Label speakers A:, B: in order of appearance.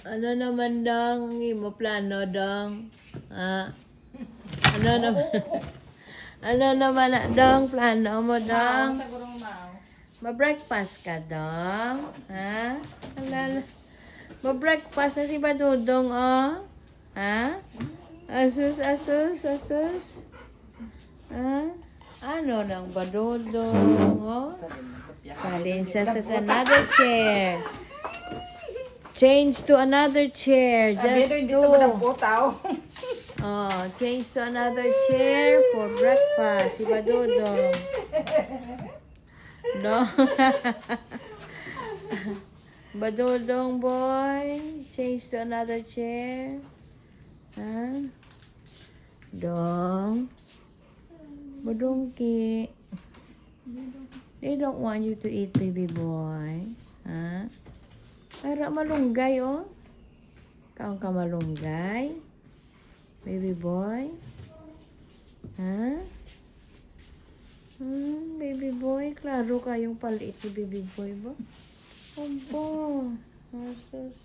A: Ano naman dong? Imo plano dong? Ha? Ano naman? Ano naman na dong? Plano mo dong?
B: Sigurong mau.
A: Ma-breakfast ka dong? Ha? Alala. Ma-breakfast na si Badudong, oh. Ha? Asus, asus, asus. Ha? Ano ng Badudong, oh? Salin siya sa another chair. Change to another chair. Just
B: Dito ba na
A: to.
B: putaw?
A: Oh, change to another chair for breakfast. Si Badudong. No. Badudong boy. Change to another chair. Huh? Dong. Badungki. They don't want you to eat, baby boy. Huh? Para malunggay, oh. Kaon ka malunggay? Baby boy? Ha? Baby boy? Klaro kayong paliit si baby boy ba? Opo. Asus.